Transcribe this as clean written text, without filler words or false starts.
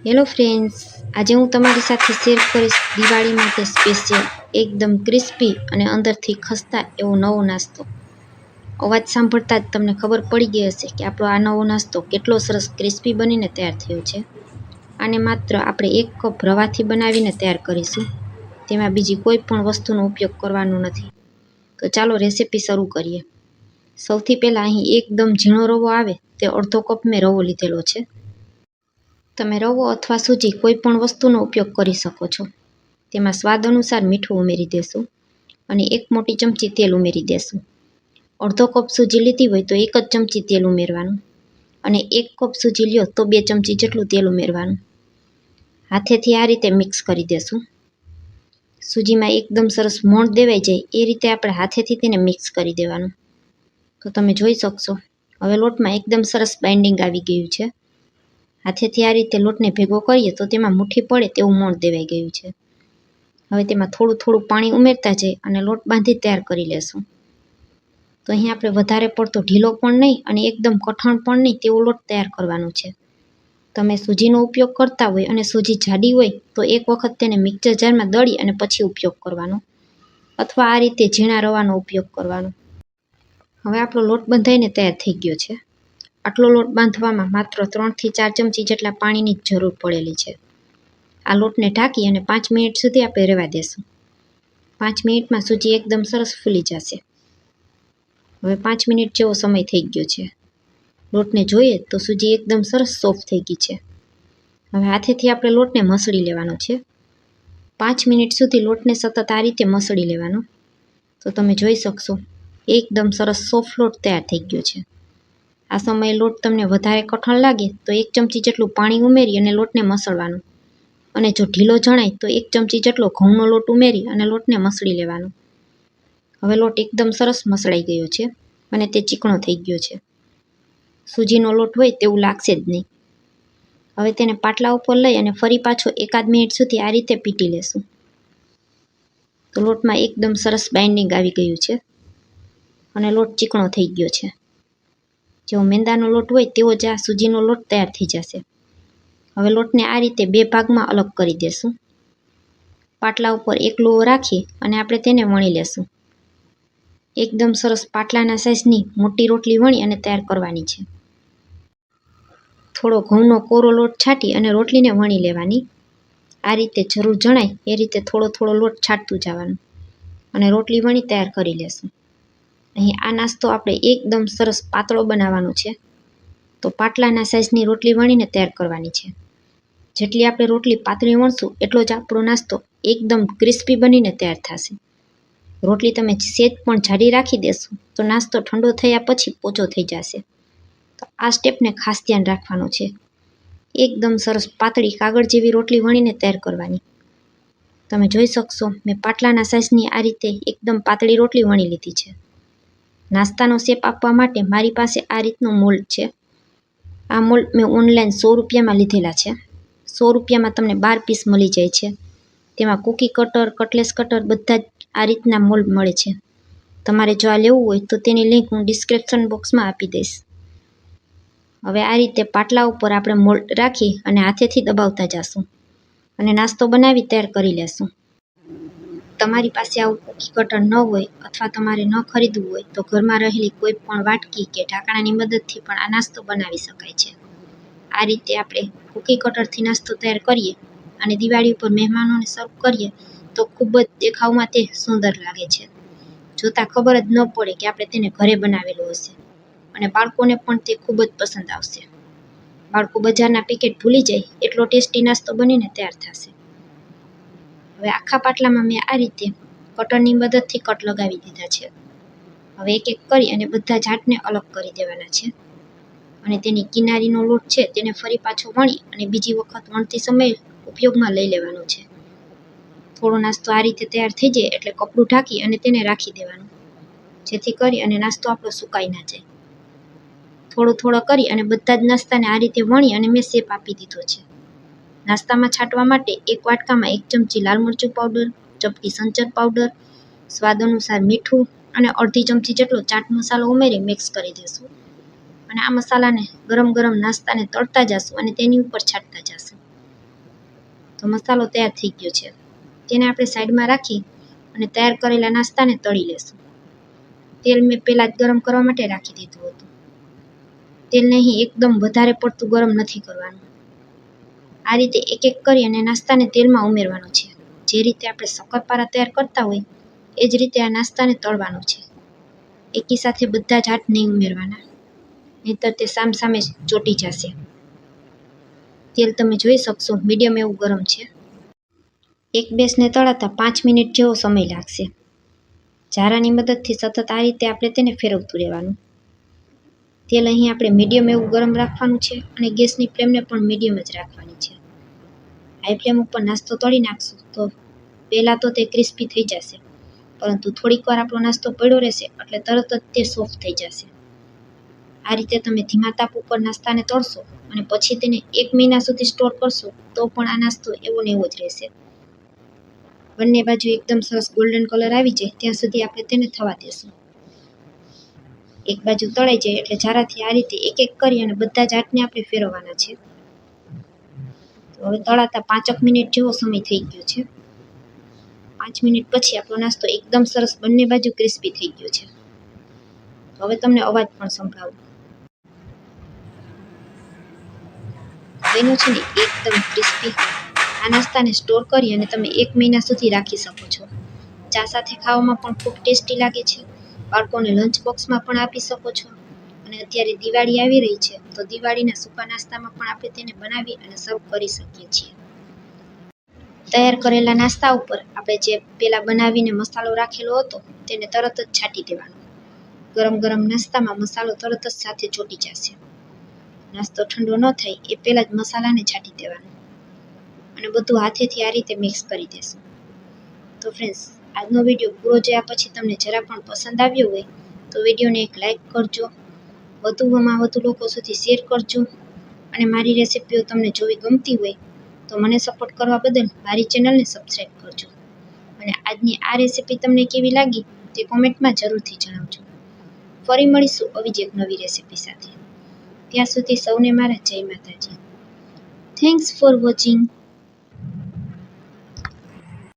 Hello friends, આજે હું તમારી સાથે શેર કરીશ દિવાળી માટે સ્પેશિયલ એકદમ ક્રિસ્પી અને અંદરથી ખસ્તા એવો નવો નાસ્તો. અવાજ સાંભળતા જ તમને ખબર પડી ગઈ હશે કે આપણો આ નવો નાસ્તો કેટલો સરસ ક્રિસ્પી બનીને તૈયાર થયો છે. આને માત્ર આપણે 1 કપ રવાથી બનાવીને તૈયાર કરીશું. તેમાં બીજી કોઈ પણ વસ્તુનો ઉપયોગ કરવાનો નથી. તો ચાલો રેસીપી શરૂ કરીએ. સૌથી પહેલાં અહીં એકદમ ઝીણો રવો આવે તે અડધો કપ મેં રવો લીધેલો છે. તમે રવો અથવા સૂજી કોઈ પણ વસ્તુનો ઉપયોગ કરી શકો છો. તેમાં સ્વાદ અનુસાર મીઠું ઉમેરી દેશું અને 1 મોટી ચમચી તેલ ઉમેરી દેશું. અડધો કપ સૂજી લીધી હોય તો 1 જ ચમચી તેલ ઉમેરવાનું અને 1 કપ સૂજી લ્યો તો 2 ચમચી જેટલું તેલ ઉમેરવાનું. હાથેથી આ રીતે મિક્સ કરી દેશું. સૂજીમાં એકદમ સરસ મોણ દેવાઈ જાય એ રીતે આપણે હાથેથી તેને મિક્સ કરી દેવાનું. તો તમે જોઈ શકશો હવે લોટમાં એકદમ સરસ બાઇન્ડિંગ આવી ગયું છે. હાથેથી આ રીતે લોટને ભેગો કરીએ તો તેમાં મુઠ્ઠી પડે તેવું મોણ દેવાઈ ગયું છે. હવે તેમાં થોડું થોડું પાણી ઉમેરતા જઈ અને લોટ બાંધી તૈયાર કરી લેશું. તો અહીં આપણે વધારે પડતો ઢીલો પણ નહીં અને એકદમ કઠણ પણ નહીં તેવો લોટ તૈયાર કરવાનો છે. તમે સૂજીનો ઉપયોગ કરતા હોય અને સૂજી જાડી હોય તો એક વખત તેને મિક્સર જારમાં દળી અને પછી ઉપયોગ કરવાનો, અથવા આ રીતે ઝીણા રવાનો ઉપયોગ કરવાનો. હવે આપણો લોટ બંધાઈને તૈયાર થઈ ગયો છે. આટલો લોટ બાંધવામાં માત્ર 3 થી 4 ચમચી જેટલા પાણીની જ જરૂર પડેલી છે. આ લોટને ઢાંકી અને 5 મિનિટ સુધી આપણે રહેવા દેશું. 5 મિનિટમાં સૂજી એકદમ સરસ ફૂલી જશે. હવે 5 મિનિટ જેવો સમય થઈ ગયો છે. લોટને જોઈએ તો સૂજી એકદમ સરસ સોફ્ટ થઈ ગઈ છે. હવે હાથેથી આપણે લોટને મસળી લેવાનો છે. 5 મિનિટ સુધી લોટને સતત આ રીતે મસળી લેવાનો. તો તમે જોઈ શકશો એકદમ સરસ સોફ્ટ લોટ તૈયાર થઈ ગયો છે. આ સમયે લોટ તમને વધારે કઠણ લાગે તો 1 ચમચી જેટલું પાણી ઉમેરી અને લોટને મસળવાનો, અને જો ઢીલો જણાય તો 1 ચમચી જેટલો ઘઉંનો લોટ ઉમેરી અને લોટને મસળી લેવાનો. હવે લોટ એકદમ સરસ મસળાઈ ગયો છે અને તે ચીકણો થઈ ગયો છે. સૂજીનો લોટ હોય તેવું લાગશે જ નહીં. હવે તેને પાટલા ઉપર લઈ અને ફરી પાછો 1 મિનિટ સુધી આ રીતે પીટી લેશું. તો લોટમાં એકદમ સરસ બાઇન્ડિંગ આવી ગયું છે અને લોટ ચીકણો થઈ ગયો છે. જેવો મેંદાનો લોટ હોય તેવો જ આ સૂજીનો લોટ તૈયાર થઈ જશે. હવે લોટને આ રીતે 2 ભાગમાં અલગ કરી દેશું. પાટલા ઉપર એક લુઓ રાખી અને આપણે તેને વણી લેશું. એકદમ સરસ પાટલાના સાઇઝની મોટી રોટલી વણી અને તૈયાર કરવાની છે. થોડો ઘઉંનો કોરો લોટ છાંટી અને રોટલીને વણી લેવાની. આ રીતે જરૂર જણાય એ રીતે થોડો થોડો લોટ છાંટતું જવાનું અને રોટલી વણી તૈયાર કરી લેશું. અહીં આ નાસ્તો આપણે એકદમ સરસ પાતળો બનાવવાનો છે. તો પાટલાના સાઇઝની રોટલી વણીને તૈયાર કરવાની છે. જેટલી આપણે રોટલી પાતળી વણશું એટલો જ આપણો નાસ્તો એકદમ ક્રિસ્પી બનીને તૈયાર થશે. રોટલી તમે સેજ પણ જાડી રાખી દેશો તો નાસ્તો ઠંડો થયા પછી પોચો થઈ જશે. તો આ સ્ટેપને ખાસ ધ્યાન રાખવાનું છે. એકદમ સરસ પાતળી કાગળ જેવી રોટલી વણીને તૈયાર કરવાની. તમે જોઈ શકશો મેં પાટલાના સાઇઝની આ રીતે એકદમ પાતળી રોટલી વણી લીધી છે. નાસ્તાનો શેપ આપવા માટે મારી પાસે આ રીતનો મોલ્ડ છે. આ મોલ્ડ મેં ઓનલાઈન 100 રૂપિયામાં લીધેલા છે. 100 રૂપિયામાં તમને 12 પીસ મળી જાય છે. તેમાં કૂકી કટર, કટલેસ કટર બધા જ આ રીતના મોલ્ડ મળે છે. તમારે જો આ લેવું હોય તો તેની લિંક હું ડિસ્ક્રિપ્શન બોક્સમાં આપી દઈશ. હવે આ રીતે પાટલા ઉપર આપણે મોલ્ડ રાખી અને હાથેથી દબાવતા જશું અને નાસ્તો બનાવી તૈયાર કરી લેશું. તમારી પાસે આવું કૂકી કટર ન હોય અથવા તમારે ન ખરીદવું હોય તો ઘરમાં રહેલી કોઈ પણ વાટકી કે ઢાંકણાની મદદથી પણ આ નાસ્તો બનાવી શકાય છે. આ રીતે આપણે કૂકી કટરથી નાસ્તો તૈયાર કરીએ અને દિવાળી ઉપર મહેમાનોને સર્વ કરીએ તો ખૂબ જ દેખાવમાં તે સુંદર લાગે છે. જોતાં ખબર જ ન પડે કે આપણે તેને ઘરે બનાવેલું હશે અને બાળકોને પણ તે ખૂબ જ પસંદ આવશે. બાળકો બજારના પેકેટ ભૂલી જાય એટલો ટેસ્ટી નાસ્તો બનીને તૈયાર થશે. હવે આખા પાટલામાં મેં આ રીતે કટરની મદદથી કટ લગાવી દીધા છે. હવે એક એક કરી અને બધા જાટને અલગ કરી દેવાના છે અને તેની કિનારીનો લોટ છે તેને ફરી પાછો વણી અને બીજી વખત વણતી સમયે ઉપયોગમાં લઈ લેવાનો છે. થોડો નાસ્તો આ રીતે તૈયાર થઈ જાય એટલે કપડું ઢાંકી અને તેને રાખી દેવાનું, જેથી કરી અને નાસ્તો આપણો સુકાઈ ના જાય. થોડો થોડો કરી અને બધા જ નાસ્તાને આ રીતે વણી અને મેં શેપ આપી દીધો છે. નાસ્તામાં છાંટવા માટે એક વાટકામાં 1 ચમચી લાલ મરચું પાવડર, ચપટી સંચર પાવડર, સ્વાદ અનુસાર મીઠું અને અડધી ચમચી જેટલો ચાટ મસાલો ઉમેરી મિક્સ કરી દેશું અને આ મસાલાને ગરમ ગરમ નાસ્તાને તળતા જશું અને તેની ઉપર છાંટતા જશું. તો મસાલો તૈયાર થઈ ગયો છે. તેને આપણે સાઈડમાં રાખી અને તૈયાર કરેલા નાસ્તાને તળી લેશું. તેલ મેં પહેલાં જ ગરમ કરવા માટે રાખી દીધું હતું. તેલને અહીં એકદમ વધારે પડતું ગરમ નથી કરવાનું. આ રીતે એક એક કરી અને નાસ્તાને તેલમાં ઉમેરવાનો છે. જે રીતે આપણે શક્કરપારા તૈયાર કરતા હોય એ જ રીતે આ નાસ્તાને તળવાનો છે. એકી સાથે બધા જ હાથ નહીં ઉમેરવાના, નહીંતર તે સામસામે ચોંટી જશે. તેલ તમે જોઈ શકશો મીડિયમ એવું ગરમ છે. એક બેસને તળાતા 5 મિનિટ જેવો સમય લાગશે. જારાની મદદથી સતત આ રીતે આપણે તેને ફેરવતું રહેવાનું. તેલ અહીં આપણે મીડિયમ એવું ગરમ રાખવાનું છે અને ગેસની ફ્લેમને પણ મીડિયમ જ રાખવાની છે. હાઈ ફ્લેમ ઉપર નાસ્તો તળી નાખશું તો પહેલાં તો તે ક્રિસ્પી થઈ જશે, પરંતુ થોડીક વાર આપણો નાસ્તો પડ્યો રહેશે એટલે તરત જ તે સોફ્ટ થઈ જશે. આ રીતે તમે ધીમા તાપ ઉપર નાસ્તાને તળશો અને પછી તેને 1 મહિના સુધી સ્ટોર કરશો તો પણ આ નાસ્તો એવો ને એવો જ રહેશે. બંને બાજુ એકદમ સરસ ગોલ્ડન કલર આવી જાય ત્યાં સુધી આપણે તેને થવા દેશું. એક બાજુ તળાઈ જાય એટલે જારાથી આ રીતે એક એક કરી અને બધા જ આટને આપણે ફેરવવાના છે. તો હવે તળાતા 5 મિનિટ જેવો સમય થઈ ગયો છે. 5 મિનિટ પછી આપણો નાસ્તો એકદમ સરસ બંને બાજુ ક્રિસ્પી થઈ ગયો છે. હવે તમને અવાજ પણ સંભળાવું. એનો છે ને એકદમ ક્રિસ્પી. આ નાસ્તાને સ્ટોર કરી અને તમે 1 મહિના સુધી રાખી શકો છો. ચા સાથે ખાવામાં પણ ખૂબ ટેસ્ટી લાગે છે. બાળકોને લંચ બોક્સમાં પણ આપી શકો છો. અને અત્યારે દિવાળી આવી રહી છે તો દિવાળીના સૂકા નાસ્તામાં પણ આપણે તેને બનાવી અને સર્વ કરી શકીએ છીએ. તૈયાર કરેલા નાસ્તા ઉપર આપણે જે પહેલાં બનાવીને મસાલો રાખેલો હતો તેને તરત જ છાંટી દેવાનો. ગરમ ગરમ નાસ્તામાં મસાલો તરત જ સાથે ચોંટી જશે. નાસ્તો ઠંડો ન થાય એ પહેલાં જ મસાલાને છાંટી દેવાનો અને બધું હાથેથી આ રીતે મિક્સ કરી દેશું. તો ફ્રેન્ડ્સ, આજનો વિડીયો પૂરો જોયા પછી તમને જરા પણ પસંદ આવ્યો હોય તો વિડીયોને એક લાઇક કરજો, વધુમાં વધુ લોકો સુધી શેર કરજો અને મારી રેસિપીઓ તમને જોવી ગમતી હોય તો મને સપોર્ટ કરવા બદલ મારી ચેનલને સબસ્ક્રાઈબ કરજો. અને આજની આ રેસિપી તમને કેવી લાગી તે કોમેન્ટમાં જરૂરથી જણાવજો. ફરી મળીશું આવી જ એક નવી રેસિપી સાથે. ત્યાં સુધી સૌને મારા જય માતાજી. Thanks for watching.